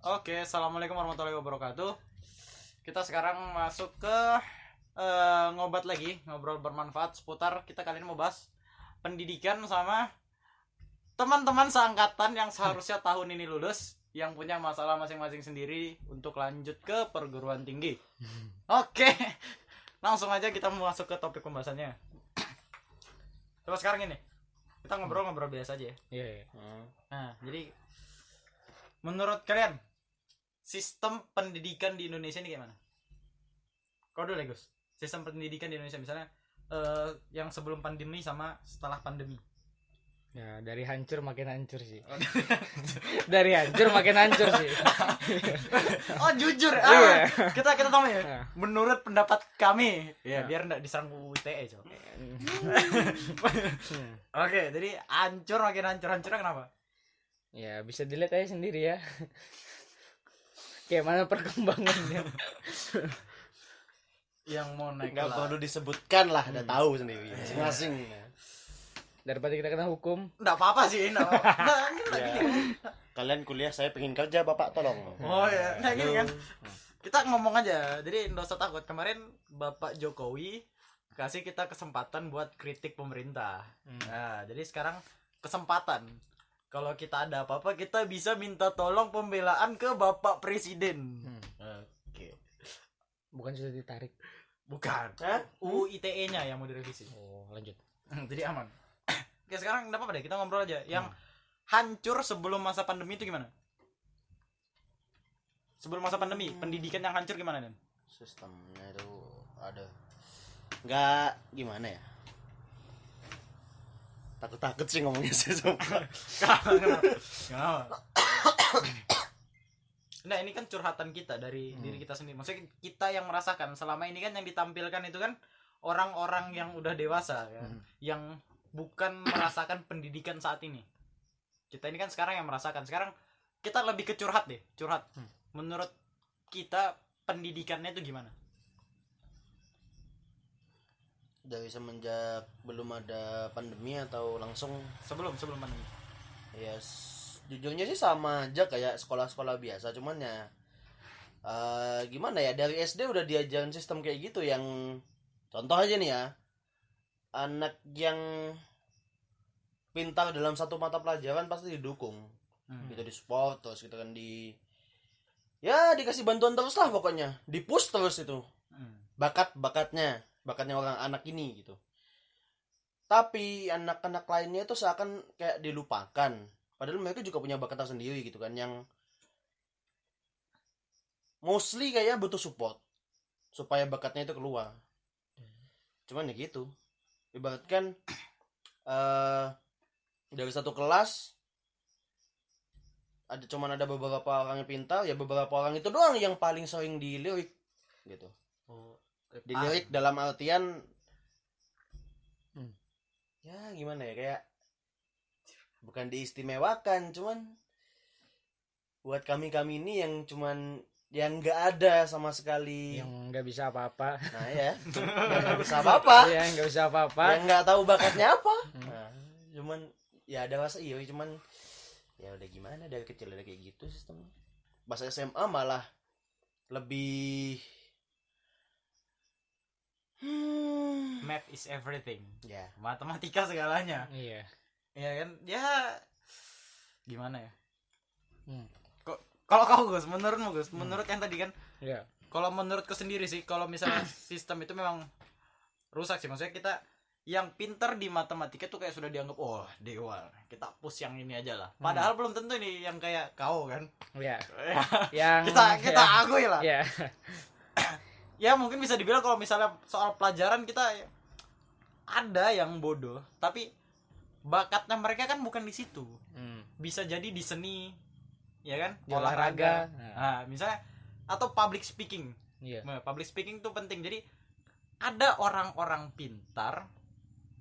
Oke, assalamualaikum warahmatullahi wabarakatuh. Kita sekarang masuk ke ngobat lagi, ngobrol bermanfaat seputar kita kali ini mau bahas pendidikan sama teman-teman seangkatan yang seharusnya tahun ini lulus, yang punya masalah masing-masing sendiri untuk lanjut ke perguruan tinggi. Oke, langsung aja kita masuk ke topik pembahasannya. Coba sekarang ini kita ngobrol-ngobrol biasa aja ya. Iya. Nah, jadi menurut kalian sistem pendidikan di Indonesia ini gimana? Kau dulu ya Gus. Sistem pendidikan di Indonesia misalnya yang sebelum pandemi sama setelah pandemi. Ya, dari hancur makin hancur sih. Dari hancur makin hancur sih. Oh jujur, Iya. kita tahu ya. Nah. Menurut pendapat kami, ya biar enggak diserang UITE coba. Oke, jadi hancur makin hancurnya kenapa? Ya, bisa dilihat aja sendiri ya. Kayak mana perkembangannya. Yang mau naik Nggak kelas. perlu disebutkan lah, udah tahu sendiri masing-masing. Daripada kita kena hukum. Enggak apa-apa sih, enggak apa-apa. Nah, ini Ya. gini. Kalian kuliah, saya pengen kerja, Bapak tolong. Oh ya, nah gini Halo. kan. Kita ngomong aja. Jadi enggak usah takut. Kemarin Bapak Jokowi kasih kita kesempatan buat kritik pemerintah. Nah, jadi sekarang kesempatan. Kalau kita ada apa-apa, kita bisa minta tolong pembelaan ke Bapak Presiden. Oke. Bukan sudah ditarik. Bukan. Hah? UU ITE-nya yang mau direvisi. Oh, lanjut. Jadi aman. Oke, sekarang enggak apa-apa deh, kita ngobrol aja. Yang hancur sebelum masa pandemi itu gimana? Sebelum masa pandemi, pendidikan yang hancur gimana, Den? Sistemnya itu ada. Nggak gimana ya? Takut sih ngomongnya sih sumpah. Kenapa? Nah, ini kan curhatan kita dari diri kita sendiri. Maksudnya kita yang merasakan. Selama ini kan yang ditampilkan itu kan orang-orang yang udah dewasa kan, yang bukan merasakan pendidikan saat ini. Kita ini kan sekarang yang merasakan. Sekarang kita lebih ke curhat deh, curhat. Menurut kita pendidikannya itu gimana? Dari semenjak belum ada pandemi atau langsung Sebelum pandemi. ya jujurnya sih sama aja kayak sekolah-sekolah biasa, cuman ya gimana ya, dari SD udah diajarin sistem kayak gitu. Yang contoh aja nih ya, anak yang pintar dalam satu mata pelajaran pasti didukung gitu, di sport terus gitu kan, ya dikasih bantuan terus lah, pokoknya di push terus itu bakatnya orang anak ini gitu. Tapi anak-anak lainnya itu seakan kayak dilupakan, padahal mereka juga punya bakat sendiri gitu kan, yang mostly kayak butuh support supaya bakatnya itu keluar. Cuman ya gitu, ibaratkan dari satu kelas ada beberapa orang yang pintar, ya beberapa orang itu doang yang paling sering dilirik gitu. Dilirik dalam artian ya gimana ya, kayak bukan diistimewakan, cuman buat kami ini yang cuman yang nggak ada sama sekali, Yang nggak bisa apa-apa. nah ya nggak bisa apa-apa, Iya, nggak bisa apa-apa. yang nggak tahu bakatnya apa. Nah, cuman ya ada rasa iya, cuman ya udah gimana, dari kecil udah kayak gitu sistemnya. Pas SMA malah lebih Math is everything. ya Matematika segalanya. Iya. Ya kan? Ya gimana ya? Hmm. Kalau kau Gus, menurutmu Gus, menurut yang tadi kan, Iya. kalau menurutku sendiri sih, kalau misalnya sistem itu memang rusak sih. Maksudnya kita yang pintar di matematika tuh kayak sudah dianggap dewa. Kita push yang ini aja lah. Padahal belum tentu nih yang kayak kau kan. Iya. Yang kita akui lah. Iya. Ya mungkin bisa dibilang kalau misalnya soal pelajaran kita ada yang bodoh, tapi bakatnya mereka kan bukan di situ. Bisa jadi di seni, ya kan? Di olahraga. Nah, misalnya atau public speaking. Iya. Nah, public speaking tuh penting. Jadi ada orang-orang pintar,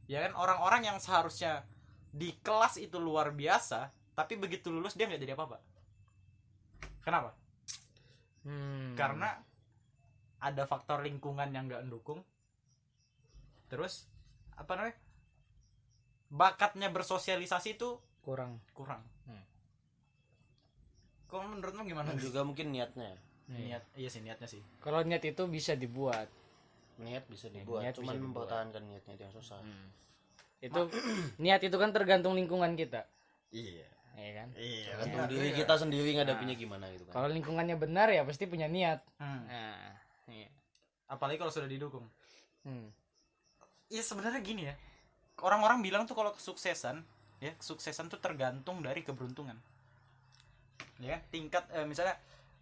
ya kan? Orang-orang yang seharusnya di kelas itu luar biasa, tapi begitu lulus dia nggak jadi apa-apa. Kenapa? Karena ada faktor lingkungan yang nggak mendukung. Terus apa namanya? Bakatnya bersosialisasi itu kurang. Kok Kalau menurutmu gimana? juga mungkin niatnya. Niat, iya sih niatnya sih. Kalau niat itu bisa dibuat. Niat bisa dibuat, niat cuman bisa dibuat. mempertahankan niatnya itu yang susah. Itu niat itu kan tergantung lingkungan kita, Iya. ya kan? Iya. Tergantung diri kita sendiri ngadapinnya gimana gitu kan. Kalau lingkungannya benar ya pasti punya niat. Hmm. Nah, iya. Apalagi kalau sudah didukung. Hmm. Iya sebenarnya gini ya. Orang-orang bilang tuh kalau kesuksesan, ya kesuksesan tuh tergantung dari keberuntungan. Ya, tingkat misalnya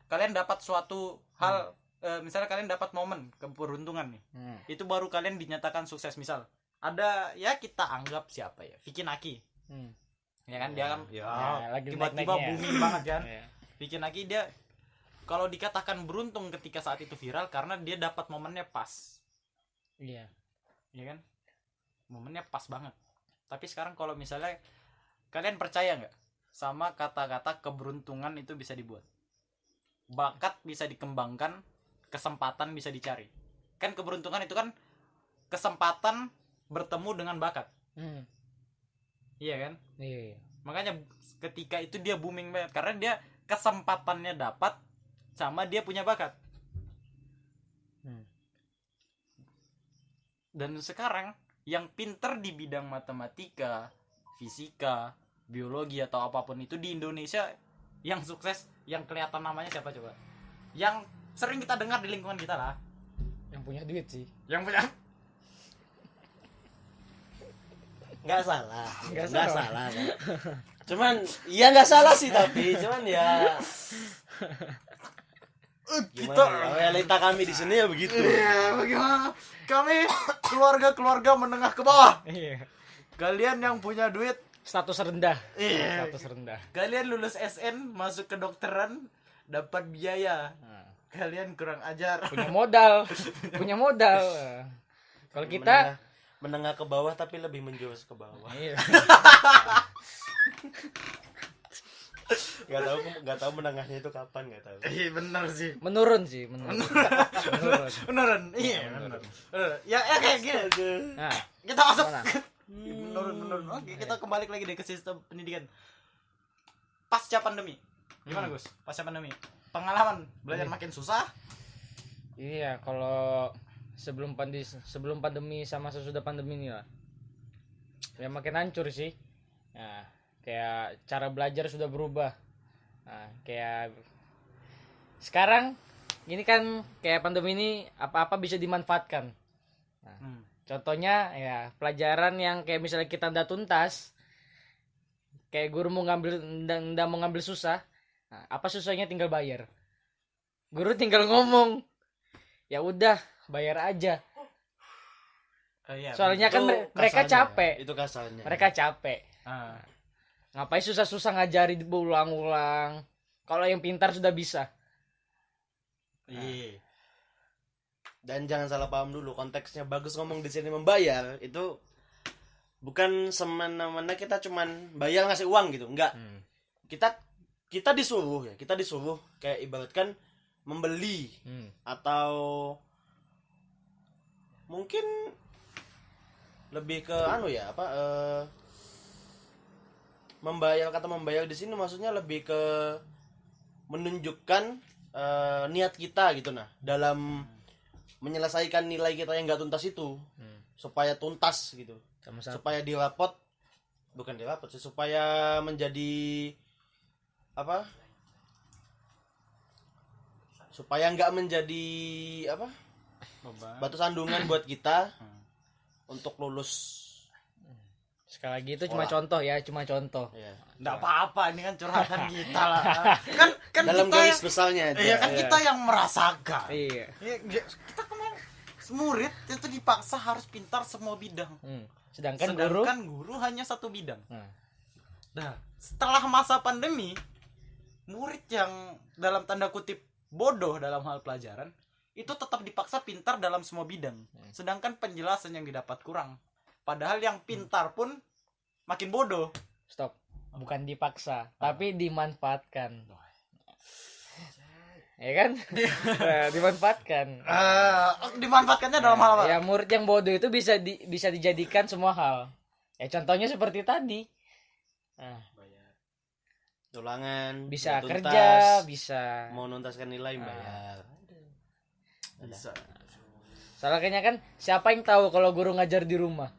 kalian dapat suatu hal, misalnya kalian dapat momen keberuntungan nih. Itu baru kalian dinyatakan sukses. Misal ada ya kita anggap siapa ya? Vicky Naki. Ya kan dia kan Ya, lagi tiba-tiba naik-naiknya. booming banget kan. Iya. Vicky Naki dia kalau dikatakan beruntung ketika saat itu viral karena dia dapat momennya pas. Iya. Ya kan? Momennya pas banget. Tapi sekarang kalau misalnya kalian percaya nggak sama kata-kata keberuntungan itu bisa dibuat, bakat bisa dikembangkan, kesempatan bisa dicari. Kan keberuntungan itu kan kesempatan bertemu dengan bakat. Iya kan? Iya. Makanya ketika itu dia booming banget karena dia kesempatannya dapat sama dia punya bakat. Dan sekarang yang pinter di bidang matematika, fisika, biologi atau apapun itu di Indonesia yang sukses, yang kelihatan namanya siapa coba? Yang sering kita dengar di lingkungan kita lah. Yang punya duit sih. Yang punya Nggak salah. Nggak Nggak salah. salah. Kan? Cuman ya nggak salah sih tapi cuman ya kita gimana ya, realita kami di sini ya begitu. Iya, bagaimana? Kami keluarga-keluarga menengah ke bawah. Iya. Kalian yang punya duit, Status rendah. iya. Status rendah. Kalian lulus SN, masuk kedokteran, dapat biaya. Kalian kurang ajar. Punya modal. punya modal. Kalau kita menengah ke bawah tapi lebih menjurus ke bawah. iya. Nggak tahu menengahnya itu kapan, nggak tahu. Iya benar sih. Menurun sih, menurun. Beneran. Iya, bener. Ya kayak gini. Nah, Kita masuk. mana? Menurun. Oke, kita kembali lagi deh ke sistem pendidikan. Pasca pandemi. Gimana, Gus? Pasca pandemi. Pengalaman belajar makin susah. Iya, kalau sebelum pandemi sama sesudah pandemi ini lah. Ya makin hancur sih. Nah, kayak cara belajar sudah berubah. Nah, kayak sekarang ini kan kayak pandemi ini apa-apa bisa dimanfaatkan. Nah, contohnya ya pelajaran yang kayak misalnya kita ndak tuntas, kayak guru mau nggak mau ngambil susah. Nah, apa susahnya tinggal bayar. Guru tinggal ngomong. Ya udah, bayar aja. Soalnya kan mereka capek. Itu kasarnya. Mereka capek. Ngapain susah-susah ngajari berulang-ulang. Kalau yang pintar sudah bisa. Iya. Dan jangan salah paham dulu, konteksnya Bagus ngomong di sini membayar itu bukan semena-mena kita cuman bayar ngasih uang gitu, enggak. Kita disuruh kayak ibaratkan membeli atau mungkin lebih ke membayar di sini maksudnya lebih ke menunjukkan niat kita gitu dalam menyelesaikan nilai kita yang nggak tuntas itu supaya tuntas gitu. Sama-sama. Supaya supaya menjadi supaya nggak menjadi batu sandungan buat kita untuk lulus. Sekali lagi itu cuma contoh ya, cuma contoh. Ya. Nggak apa-apa, ini kan curhatan kita lah. Kan Dalam kita garis yang, besarnya aja. iya kan kita yang merasakan. Iya. Kita kemarin murid itu dipaksa harus pintar semua bidang. Sedangkan guru hanya satu bidang. Nah, setelah masa pandemi, murid yang dalam tanda kutip bodoh dalam hal pelajaran itu tetap dipaksa pintar dalam semua bidang. Sedangkan penjelasan yang didapat kurang. Padahal yang pintar pun makin bodoh. Stop. Bukan dipaksa, tapi dimanfaatkan. Ya kan? Dimanfaatkan. Dimanfaatkannya dalam hal apa? Ya murid yang bodoh itu bisa dijadikan semua hal. Ya contohnya seperti tadi. ulangan, Bisa tuntas, kerja, bisa. mau nuntaskan nilai bayar. Bisa. Soalnya kayaknya kan siapa yang tahu kalau guru ngajar di rumah?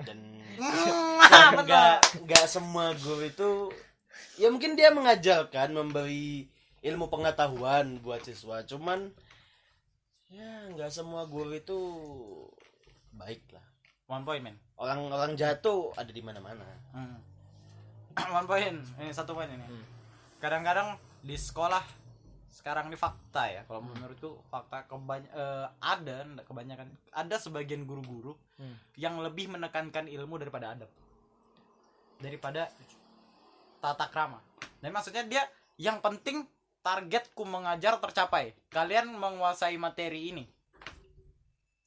Dan Betul. nggak semua guru itu, ya mungkin dia mengajarkan, memberi ilmu pengetahuan buat siswa, cuman ya nggak semua guru itu baik lah. One point, men. Orang-orang jatuh ada di mana-mana. One point. Ini satu poin ini. Kadang-kadang di sekolah sekarang ini fakta ya. Kalau menurutku fakta nggak kebanyakan, ada sebagian guru-guru yang lebih menekankan ilmu daripada adab, daripada tata krama. Dan maksudnya dia yang penting targetku mengajar tercapai. Kalian menguasai materi ini.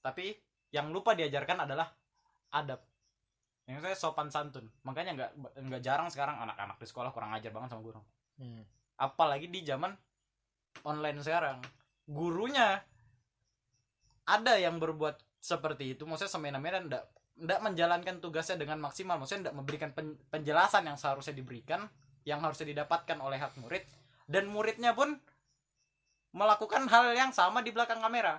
Tapi yang lupa diajarkan adalah adab. Yang saya sopan santun. Makanya nggak jarang sekarang anak-anak di sekolah kurang ajar banget sama guru. Apalagi di zaman online sekarang, gurunya ada yang berbuat seperti itu, maksudnya semena-mena ndak menjalankan tugasnya dengan maksimal, maksudnya ndak memberikan penjelasan yang seharusnya diberikan, yang harusnya didapatkan oleh hak murid, dan muridnya pun melakukan hal yang sama di belakang kamera.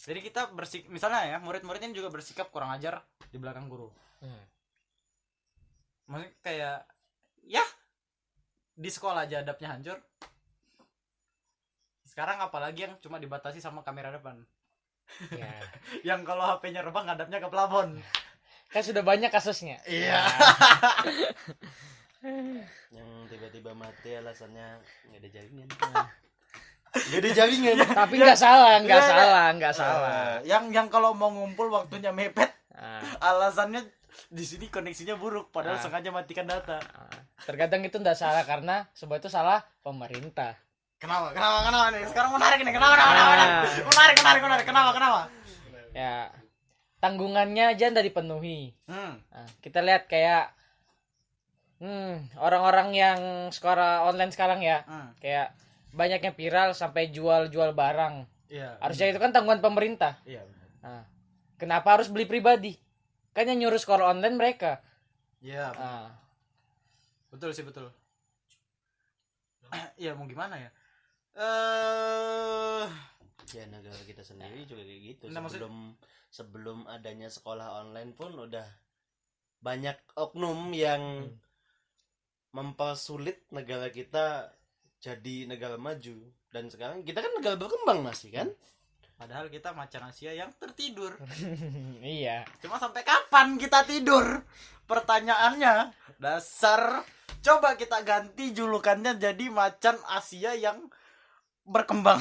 Jadi kita misalnya ya, murid-muridnya juga bersikap kurang ajar di belakang guru. Maksudnya kayak ya di sekolah aja adabnya hancur. Sekarang apalagi yang cuma dibatasi sama kamera depan. Ya. Yang kalau HP-nya rebang ngadapnya ke plafon. Kan sudah banyak kasusnya. Iya. Yang tiba-tiba mati alasannya nggak ada jaringan. Nggak ada jaringan. Tapi nggak salah. Yang kalau mau ngumpul waktunya mepet, Ah, alasannya di sini koneksinya buruk, padahal Ah. sengaja matikan data. terkadang itu nggak salah karena sebab itu salah pemerintah. Kenapa nih? Sekarang menarik nih. Menarik. Kenapa? Ya, tanggungannya aja nggak dipenuhi. Hmm. Nah, kita lihat kayak orang-orang yang sekolah online sekarang ya, kayak banyaknya viral sampai jual-jual barang. Iya. Harusnya itu kan tanggungan pemerintah. Iya. Nah, kenapa harus beli pribadi? Kan yang nyuruh sekolah online mereka. Iya. Nah, Betul sih, betul. Ya mau gimana ya? Ya negara kita sendiri juga kayak gitu. Nah, Sebelum adanya sekolah online pun udah banyak oknum yang mempersulit negara kita jadi negara maju. Dan sekarang kita kan negara berkembang masih kan? Padahal kita macan Asia yang tertidur. iya. Cuma sampai kapan kita tidur? Pertanyaannya, dasar. Coba kita ganti julukannya jadi macan Asia yang berkembang.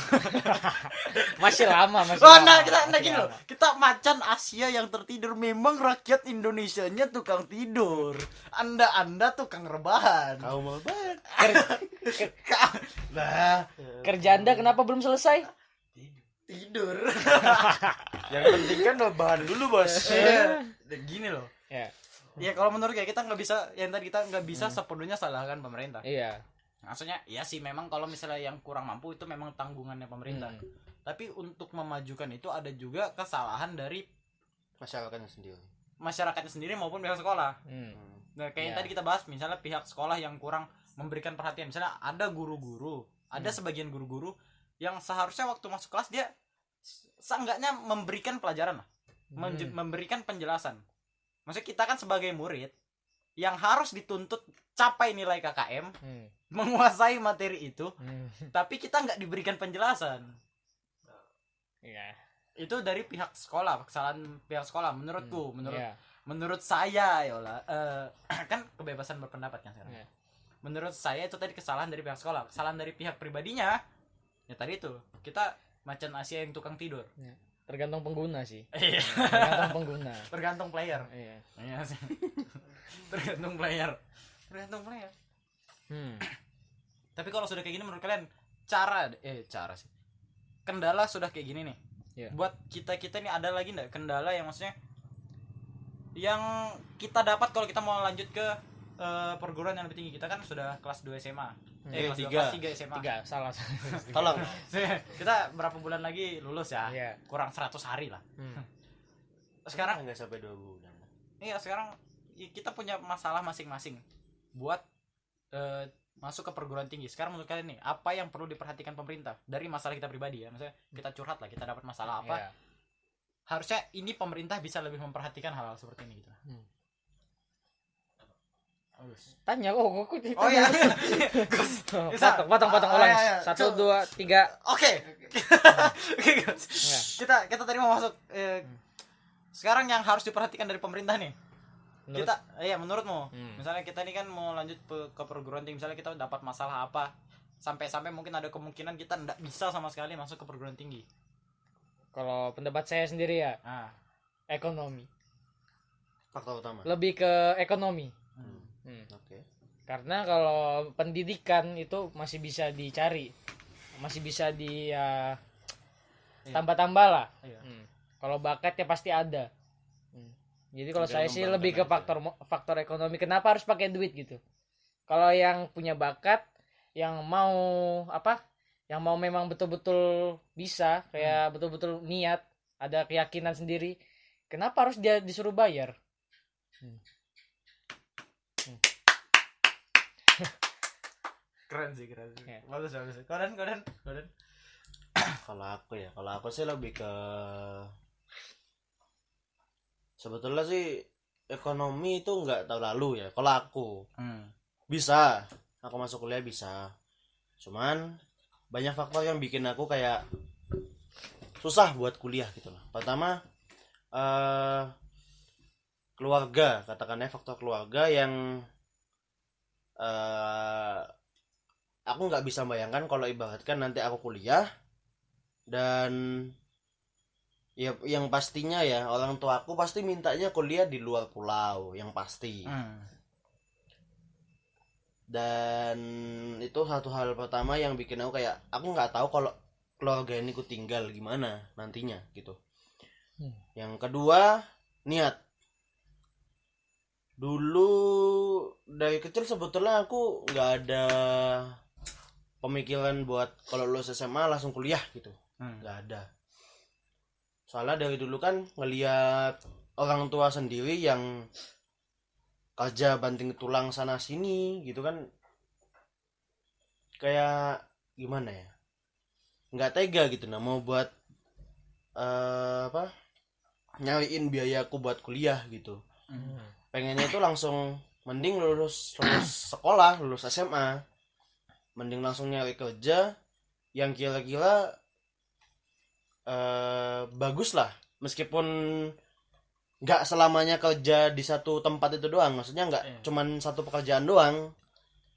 Masih lama. Gini loh. Kita macan Asia yang tertidur. Memang rakyat Indonesianya tukang tidur. Anda tukang rebahan. Kau mau banget. Nah, Kerja Anda kenapa belum selesai? tidur. Yang penting kan bahan dulu bos. Gini loh. Ya. Ya kalau menurut kita nggak bisa, yang tadi kita nggak bisa sepenuhnya salahkan pemerintah. Iya. Maksudnya ya sih memang kalau misalnya yang kurang mampu itu memang tanggungannya pemerintah. Tapi untuk memajukan itu ada juga kesalahan dari masyarakatnya sendiri maupun pihak sekolah. Nah, kayak yang tadi kita bahas, misalnya pihak sekolah yang kurang memberikan perhatian. Misalnya ada guru-guru, ada sebagian guru-guru yang seharusnya waktu masuk kelas dia seenggaknya memberikan pelajaran lah, memberikan penjelasan. Maksudnya kita kan sebagai murid yang harus dituntut capai nilai KKM, menguasai materi itu, tapi kita nggak diberikan penjelasan. Iya. Itu dari pihak sekolah, kesalahan pihak sekolah menurutku, Iya. menurut saya Yola, kan kebebasan berpendapat kan sekarang. Iya. Menurut saya itu tadi kesalahan dari pihak sekolah. Kesalahan dari pihak pribadinya ya tadi itu, kita macan Asia yang tukang tidur. Tergantung pengguna sih. Iya. Tergantung pengguna. Tergantung player. Iya. Iya sih. Tergantung player. Tapi kalau sudah kayak gini menurut kalian cara sih. Kendala sudah kayak gini nih. Iya. Buat kita ini ada lagi enggak kendala yang maksudnya yang kita dapat kalau kita mau lanjut ke perguruan yang lebih tinggi? Kita kan sudah kelas 2 SMA. Kelas 3 SMA. 3 salah. Tolong. Kita berapa bulan lagi lulus ya? Iya. Kurang 100 hari lah. Sekarang nggak sampai 2 bulan. iya, sekarang kita punya masalah masing-masing buat masuk ke perguruan tinggi. Sekarang menurut kalian nih, apa yang perlu diperhatikan pemerintah dari masalah kita pribadi ya? Misalnya kita curhat lah, kita dapat masalah apa? Iya. Harusnya ini pemerintah bisa lebih memperhatikan hal-hal seperti ini gitu. Tanya kok Oh iya. Bisa. Potong ulang. Iya. 1 2 3. Oke. Oke, Gus. Kita tadi mau masuk sekarang yang harus diperhatikan dari pemerintah nih. Menurutmu, misalnya kita ini kan mau lanjut ke perguruan tinggi, misalnya kita dapat masalah apa, sampai mungkin ada kemungkinan kita nggak bisa sama sekali masuk ke perguruan tinggi. Kalau pendapat saya sendiri ya, Nah, ekonomi. Faktor utama. Lebih ke ekonomi. Oke. Karena kalau pendidikan itu masih bisa dicari, masih bisa di tambah-tambah lah. Iya. Kalau bakat ya pasti ada. Jadi kalau saya sih lebih ke faktor ekonomi. Kenapa harus pakai duit gitu? Kalau yang punya bakat, yang mau yang mau memang betul-betul bisa, kayak betul-betul niat, ada keyakinan sendiri, kenapa harus dia disuruh bayar? Keren sih. Ya. Bagus. Kodan. Kalau aku sih lebih ke sebetulnya sih ekonomi itu nggak tahu lalu ya. Kalau aku bisa, aku masuk kuliah bisa. Cuman banyak faktor yang bikin aku kayak susah buat kuliah gitu loh. Pertama keluarga, katakannya faktor keluarga yang aku nggak bisa bayangkan kalau ibaratkan nanti aku kuliah dan ya yang pastinya ya orang tua aku pasti mintanya kuliah di luar pulau yang pasti. Dan itu satu hal pertama yang bikin aku kayak aku nggak tahu kalau keluarga ini ku tinggal gimana nantinya gitu. Yang kedua, niat. Dulu dari kecil sebetulnya aku nggak ada pemikiran buat kalau lulus SMA langsung kuliah gitu, nggak ada. Soalnya dari dulu kan ngelihat orang tua sendiri yang kerja banting tulang sana sini gitu kan, kayak gimana ya, nggak tega gitu nah mau buat nyariin biayaku buat kuliah gitu. Pengennya itu langsung mending lulus sekolah, lulus SMA, mending langsung nyari kerja yang kira-kira bagus lah, meskipun nggak selamanya kerja di satu tempat itu doang, maksudnya nggak cuman satu pekerjaan doang,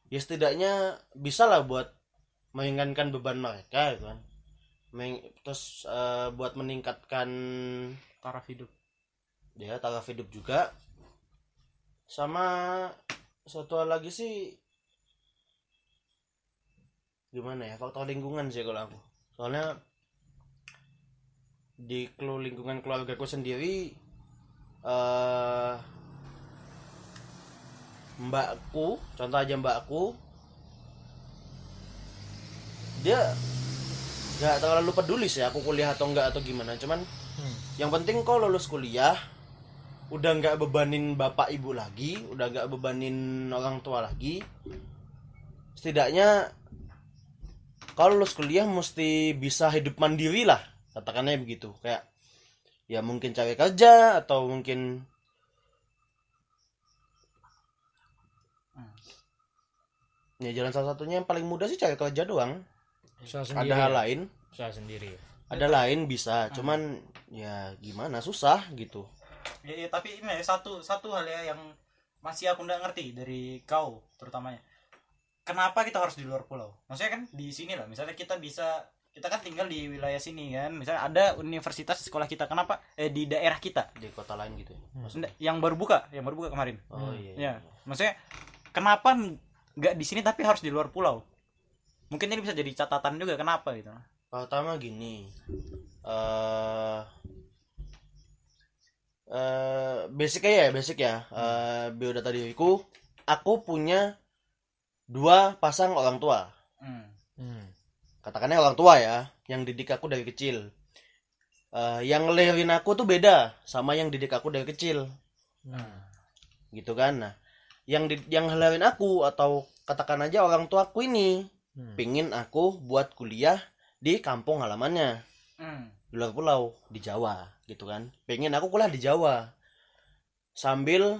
ya setidaknya bisa lah buat meringankan beban mereka gitu kan. Terus buat meningkatkan taraf hidup juga. Sama satu hal lagi sih gimana ya, faktor lingkungan sih kalau aku. Soalnya di lingkungan keluargaku sendiri mbakku dia nggak terlalu peduli sih aku kuliah atau enggak atau gimana, cuman yang penting kau lulus kuliah udah nggak bebanin bapak ibu lagi, udah nggak bebanin orang tua lagi, setidaknya kalau lulus kuliah mesti bisa hidup mandiri lah, katakannya begitu. Kayak ya mungkin cari kerja atau mungkin ya jalan salah satunya yang paling mudah sih cari kerja doang. Ada hal lain, usaha sendiri. ada lain bisa, cuman ya gimana, susah gitu. Ya, tapi ini satu hal ya yang masih aku nggak ngerti dari kau terutamanya. Kenapa kita harus di luar pulau? Maksudnya kan di sini lah, misalnya kita kan tinggal di wilayah sini kan, misalnya ada universitas di sekolah kita, kenapa di daerah kita, Di kota lain gitu ya Nggak, yang baru buka kemarin. Oh iya. Ya, maksudnya kenapa nggak di sini tapi harus di luar pulau? Mungkin ini bisa jadi catatan juga kenapa gitu. Pertama gini, basic ya. Biodata diriku, aku punya 2 pasang orang tua. Katakannya orang tua ya, yang didik aku dari kecil. Yang ngelahirin aku tuh beda sama yang didik aku dari kecil. gitu kan. Nah, yang halalin aku atau katakan aja orang tua aku ini pingin aku buat kuliah di kampung halamannya di luar pulau di Jawa gitu kan. Pengen aku kuliah di Jawa sambil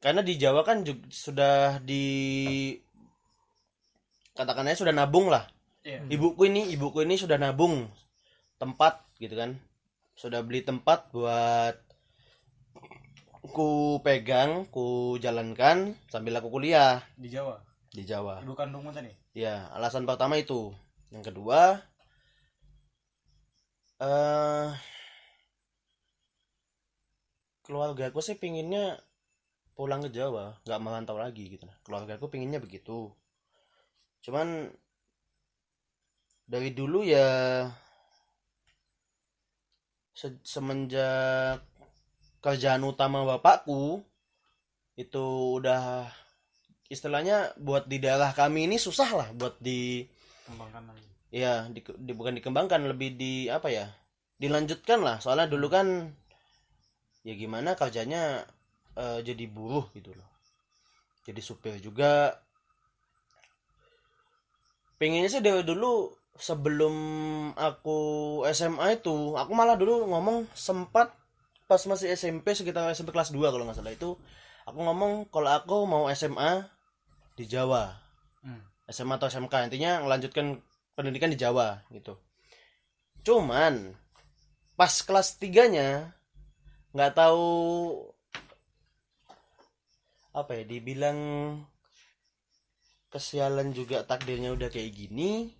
karena di Jawa kan sudah di katakannya sudah nabung lah. Ibuku ini sudah nabung tempat gitu kan, sudah beli tempat buat ku pegang, ku jalankan sambil aku kuliah Di Jawa. di Jawa. Ibu kandungmu tadi. Ya, alasan pertama itu. Yang kedua, keluarga aku sih pinginnya pulang ke Jawa, nggak merantau lagi gitu. Keluarga aku pinginnya begitu. Cuman dari dulu ya semenjak kerjaan utama bapakku itu udah istilahnya buat di daerah kami ini susah lah buat Kembangkan lagi. ya bukan dikembangkan, lebih di apa ya, dilanjutkan lah. Soalnya dulu kan ya gimana kerjanya jadi buruh gitu loh, jadi supir juga. Pengennya sih dari dulu sebelum aku SMA itu, aku malah dulu ngomong sempat pas masih SMP, sekitar SMP kelas 2 kalau nggak salah itu, aku ngomong kalau aku mau SMA di Jawa, SMA atau SMK, intinya melanjutkan pendidikan di Jawa gitu. Cuman pas kelas 3-nya nggak tahu apa ya, dibilang kesialan juga, takdirnya udah kayak gini.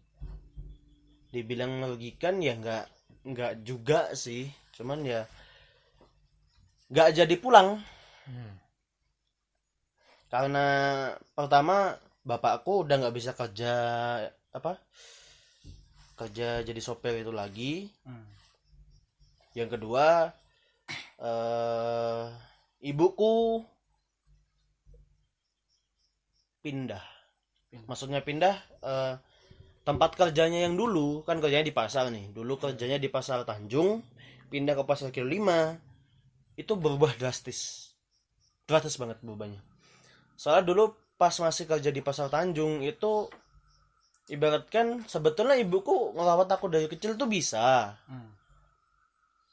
Dibilang merugikan ya nggak juga sih, cuman ya nggak jadi pulang. Karena pertama bapakku udah nggak bisa kerja jadi sopir itu lagi. Yang kedua ibuku pindah. Maksudnya pindah tempat kerjanya yang dulu kan kerjanya di pasar nih. Dulu kerjanya di Pasar Tanjung, pindah ke Pasar Kilo 5. Itu berubah drastis. Drastis banget berubahnya. Soalnya dulu pas masih kerja di Pasar Tanjung itu ibaratkan sebetulnya ibuku ngerawat aku dari kecil tuh bisa.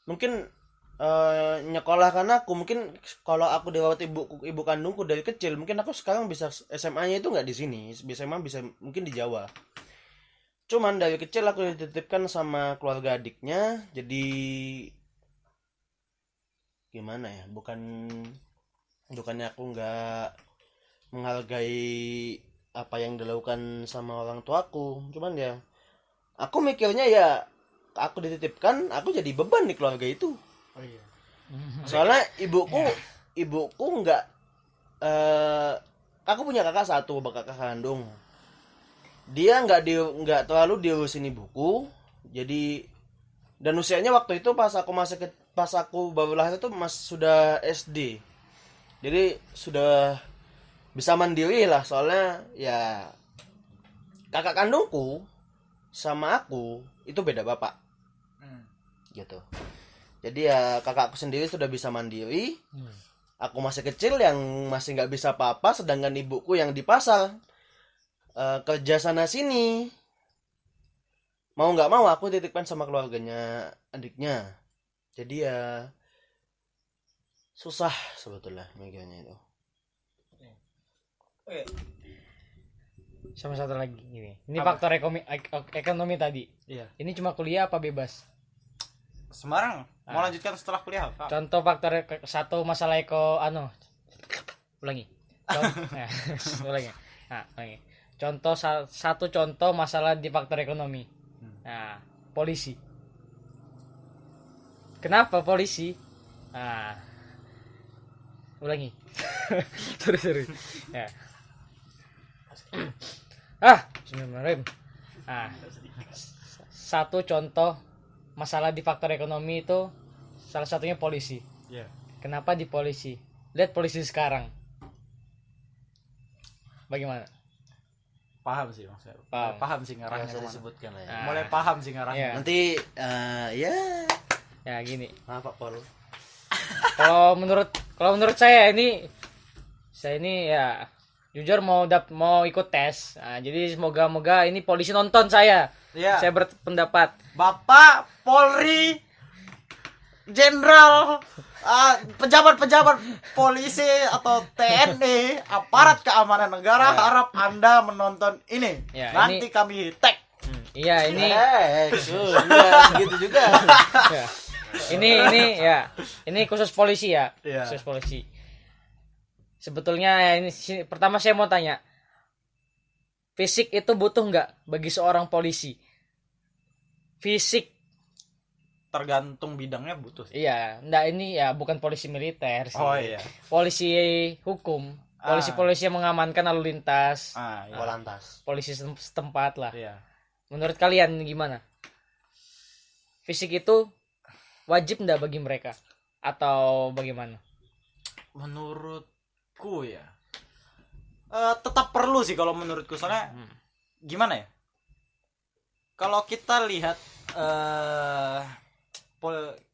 Mungkin nyekolahkan aku, mungkin kalau aku dirawat ibu kandungku dari kecil, mungkin aku sekarang bisa SMA-nya itu nggak di sini, bisa mungkin di Jawa. Cuman dari kecil aku dititipkan sama keluarga adiknya, jadi gimana ya, bukannya aku nggak menghargai apa yang dilakukan sama orang tuaku, cuman ya aku mikirnya ya aku dititipkan, aku jadi beban di keluarga itu. Oh iya. Soalnya ibuku nggak aku punya kakak satu, kakak kandung. Dia nggak terlalu diurusin ibuku. Jadi dan usianya waktu itu pas aku baru lahir itu sudah SD. Jadi sudah bisa mandiri lah, soalnya ya kakak kandungku sama aku itu beda bapak. Gitu. Jadi ya kakakku sendiri sudah bisa mandiri. Aku masih kecil yang masih nggak bisa apa-apa, sedangkan ibuku yang di pasar kerja sana sini. Mau nggak mau aku titipkan sama keluarganya adiknya. Jadi ya susah sebetulnya mikirnya itu. Oke. Sama satu lagi ini. Ini Apa? faktor ekonomi tadi. Iya. Ini cuma kuliah apa bebas? Semarang mau lanjutkan setelah kuliah, Pak. Contoh faktor satu masalah ulangi. Ulangi. Nah, ulangi. Contoh satu contoh masalah di faktor ekonomi. Nah, polisi. Kenapa polisi? Nah, ulangi. Terus. Ya. Bismillahirrahmanirrahim. Nah, satu contoh masalah di faktor ekonomi itu salah satunya polisi. Iya. Kenapa di polisi? Lihat polisi sekarang. Bagaimana? Paham sih maksudnya. Paham. Paham sih ngarahnya Nggak usah kemana. disebutkan lah ya. Nah. Mulai paham sih ngarahnya. Iya. Nanti ya Ya gini. maaf Pak Paul. Kalau menurut Kalau menurut saya ini ya jujur mau ikut tes. Nah, jadi semoga ini polisi nonton saya. Iya. Saya berpendapat. Bapak Polri Jenderal, pejabat-pejabat polisi atau TNI, aparat keamanan negara, harap Anda menonton ini. Ya, Nanti kami tag. Iya, ini Enggak gitu juga. ya. Ini khusus polisi ya. Iya. Khusus polisi. Sebetulnya pertama saya mau tanya. Fisik itu butuh nggak bagi seorang polisi? Fisik. Tergantung bidangnya butuh sih. Iya, ini ya bukan polisi militer sih. Oh iya. Polisi hukum. Polisi-polisi yang mengamankan lalu lintas. Iya. Polantas. Polisi setempat lah. Iya. Menurut kalian gimana? Fisik itu wajib nggak bagi mereka? Atau bagaimana? Menurutku ya, tetap perlu sih kalau menurutku. Soalnya gimana ya? Kalau kita lihat,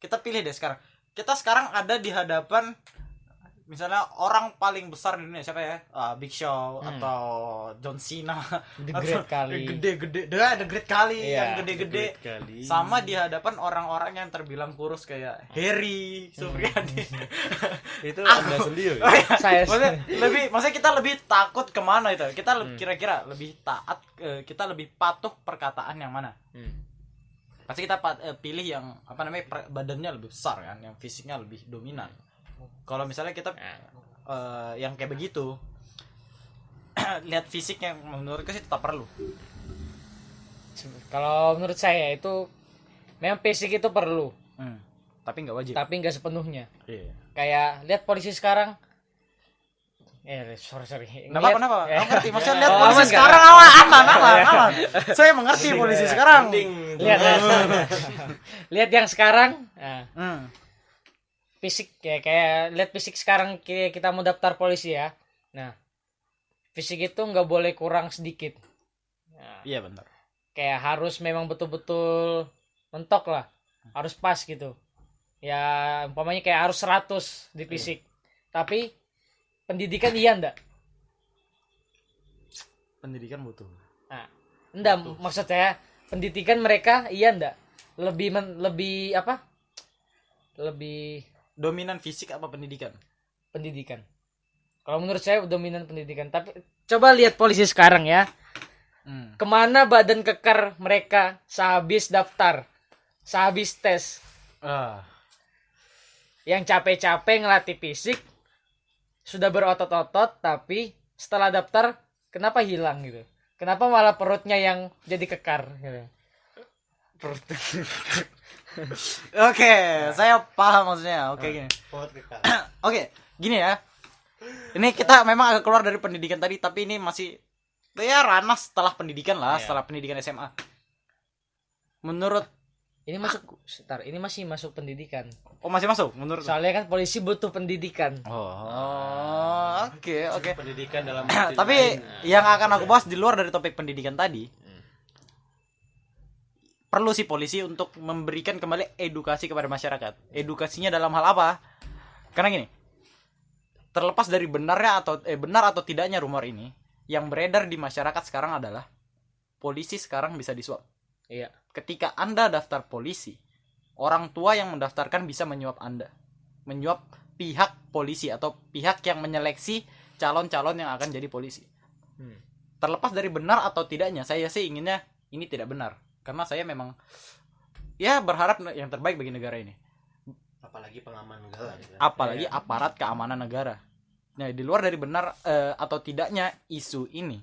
kita pilih deh sekarang. Kita sekarang ada di hadapan misalnya orang paling besar di dunia, siapa ya? Big Show atau John Cena. The Great kali. Gede-gede, The Great kali, Iya, yang gede-gede. Sama di hadapan orang-orang yang terbilang kurus kayak Harry Suryadi. Itu Anda sendiri. Saya Maksudnya kita lebih takut kemana itu? Kita kira-kira lebih taat, kita lebih patuh perkataan yang mana? Pasti kita pilih yang badannya lebih besar kan, yang fisiknya lebih dominan. Kalau misalnya kita yang kayak begitu, lihat fisiknya, menurutku sih tetap perlu. Kalau menurut saya itu memang fisik itu perlu, Tapi nggak wajib. tapi nggak sepenuhnya. Iya. Kayak lihat polisi sekarang. Sorry. Kenapa? Ya. Aku ngerti. Maksudnya lihat Oh, polisi aman, sekarang aman. Saya mengerti polisi sekarang. Lihat yang sekarang. Nah, Hmm. fisik kayak lihat fisik sekarang kita mau daftar polisi ya. Nah, fisik itu nggak boleh kurang sedikit. Nah, Iya benar. kayak harus memang betul-betul mentok lah, harus pas gitu ya, umpamanya kayak harus 100 di fisik. Tapi pendidikan iya ndak? Pendidikan butuh. Nah, enggak, maksud saya pendidikan mereka iya ndak? Lebih Dominan fisik apa pendidikan? pendidikan. Kalau menurut saya dominan pendidikan. Tapi coba lihat polisi sekarang ya. Kemana badan kekar mereka sehabis daftar, sehabis tes? Yang capek-capek ngelatih fisik, sudah berotot-otot, tapi setelah daftar kenapa hilang gitu? Kenapa malah perutnya yang jadi kekar gitu? Oke, saya paham maksudnya. Gini. Oke, gini ya. Ini kita memang agak keluar dari pendidikan tadi, tapi ini masih ya ranah setelah pendidikan lah, setelah pendidikan SMA. Menurut ini masih masuk pendidikan. Oh, masih masuk menurut. Soalnya kan polisi butuh pendidikan. Oke. Pendidikan dalam Tapi yang akan aku bahas di luar dari topik pendidikan tadi. Perlu sih polisi untuk memberikan kembali edukasi kepada masyarakat. Edukasinya dalam hal apa? Karena gini, terlepas dari benar atau tidaknya rumor ini, yang beredar di masyarakat sekarang adalah polisi sekarang bisa disuap. Iya. Ketika Anda daftar polisi, orang tua yang mendaftarkan bisa menyuap Anda. Menyuap pihak polisi atau pihak yang menyeleksi calon-calon yang akan jadi polisi. Terlepas dari benar atau tidaknya, saya sih inginnya ini tidak benar. Karena saya memang ya berharap yang terbaik bagi negara ini. apalagi pengaman negara gitu. Apalagi aparat keamanan negara. Nah, di luar dari benar atau tidaknya isu ini,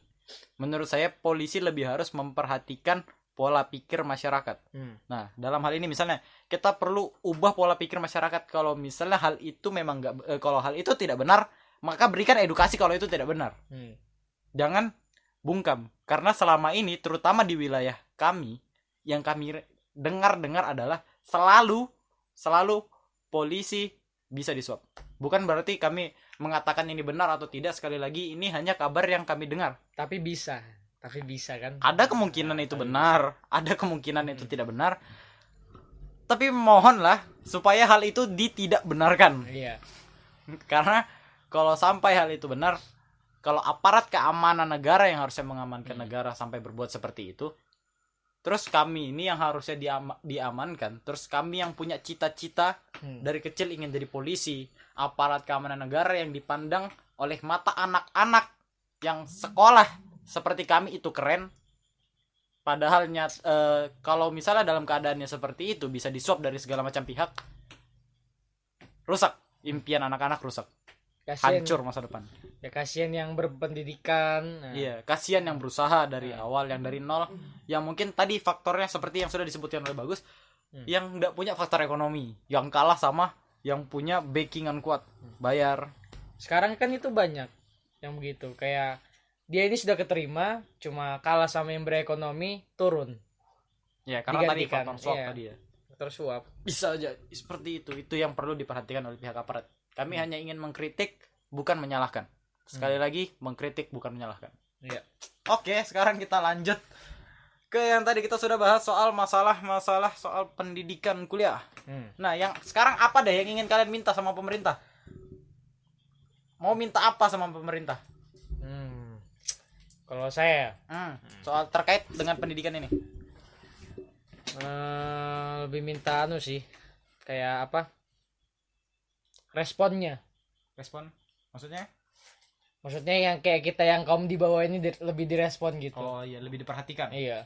menurut saya polisi lebih harus memperhatikan pola pikir masyarakat. Nah, dalam hal ini misalnya kita perlu ubah pola pikir masyarakat. Kalau misalnya hal itu memang kalau hal itu tidak benar, maka berikan edukasi kalau itu tidak benar. Jangan bungkam. Karena selama ini terutama di wilayah kami, yang kami dengar adalah selalu polisi bisa disuap. Bukan berarti kami mengatakan ini benar atau tidak, sekali lagi ini hanya kabar yang kami dengar. Tapi bisa kan? Ada kemungkinan itu benar, ada kemungkinan itu tidak benar. Tapi mohonlah supaya hal itu tidak benarkan. Iya. Karena kalau sampai hal itu benar, kalau aparat keamanan negara yang harusnya mengamankan negara sampai berbuat seperti itu, terus kami ini yang harusnya diamankan, terus kami yang punya cita-cita dari kecil ingin jadi polisi, aparat keamanan negara yang dipandang oleh mata anak-anak yang sekolah seperti kami itu keren. Padahal kalau misalnya dalam keadaannya seperti itu bisa disuap dari segala macam pihak, rusak impian anak-anak, rusak, hancur masa depan. Ya kasihan yang berpendidikan. Nah. Iya, kasihan yang berusaha dari awal, yang dari nol, yang mungkin tadi faktornya seperti yang sudah disebutkan oleh Bagus, yang nggak punya faktor ekonomi, yang kalah sama yang punya backingan kuat, bayar. Sekarang kan itu banyak yang begitu, kayak dia ini sudah keterima, cuma kalah sama yang berekonomi, turun. Ya, karena tadi Digantikan, faktor swap iya. tadi ya. Tersuap. Bisa aja seperti itu. Itu yang perlu diperhatikan oleh pihak aparat. Kami hanya ingin mengkritik, bukan menyalahkan. Sekali lagi, mengkritik bukan menyalahkan. Iya. Oke, sekarang kita lanjut ke yang tadi kita sudah bahas soal masalah soal pendidikan kuliah. Nah, yang sekarang apa deh yang ingin kalian minta sama pemerintah? Mau minta apa sama pemerintah? Kalau saya Soal terkait dengan pendidikan ini. lebih minta sih, kayak apa? Responnya. Respon? Maksudnya? Maksudnya yang kayak kita yang kaum di bawah ini lebih direspon gitu. Oh iya, lebih diperhatikan. Iya.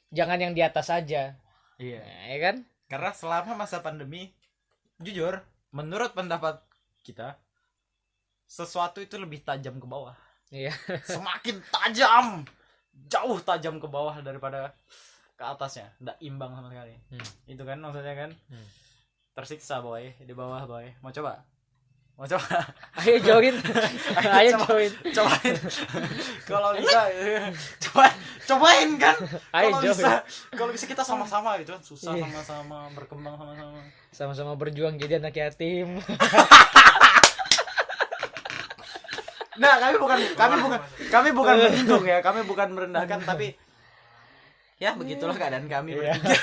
Jangan yang di atas aja. Iya. Nah, ya kan? Karena selama masa pandemi, jujur, menurut pendapat kita, sesuatu itu lebih tajam ke bawah. Iya. Semakin tajam, jauh tajam ke bawah daripada ke atasnya. Nggak imbang sama sekali. Itu kan maksudnya kan? Tersiksa boy, di bawah boy. Mau coba? Mau coba? Ayo join. Ayo join. Cobain. Kalau bisa, cobain kan? Ayo Kalau bisa kita sama-sama gitu kan, susah sama-sama, berkembang sama-sama. Sama-sama berjuang jadi anak yatim. Nah, kami bukan menyinggung ya, kami bukan merendahkan, tapi ya begitulah keadaan kami bertiga.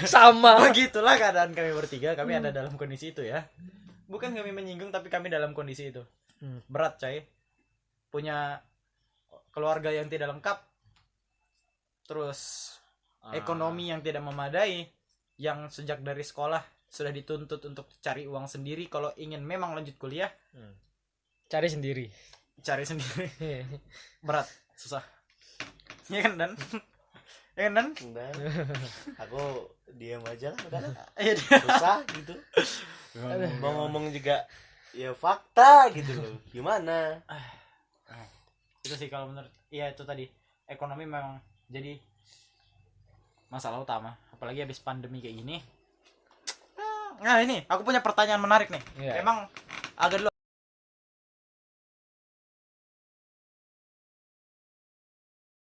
Sama. Begitulah keadaan kami bertiga, kami ada dalam kondisi itu ya. Bukan kami menyinggung, tapi kami dalam kondisi itu. Berat coy. Punya keluarga yang tidak lengkap, terus ekonomi yang tidak memadai, yang sejak dari sekolah sudah dituntut untuk cari uang sendiri. Kalau ingin memang lanjut kuliah, Cari sendiri. Berat, susah. Iya kan, Dan? Ya kan, Dan? Dan aku diam aja lah udah. Iya, Susah gitu. Mau ngomong juga ya fakta gitu loh. Gimana? Itu sih kalau menurut, iya itu tadi, ekonomi memang jadi masalah utama, apalagi habis pandemi kayak gini. Nah, ini aku punya pertanyaan menarik nih. Iya. Emang agak dulu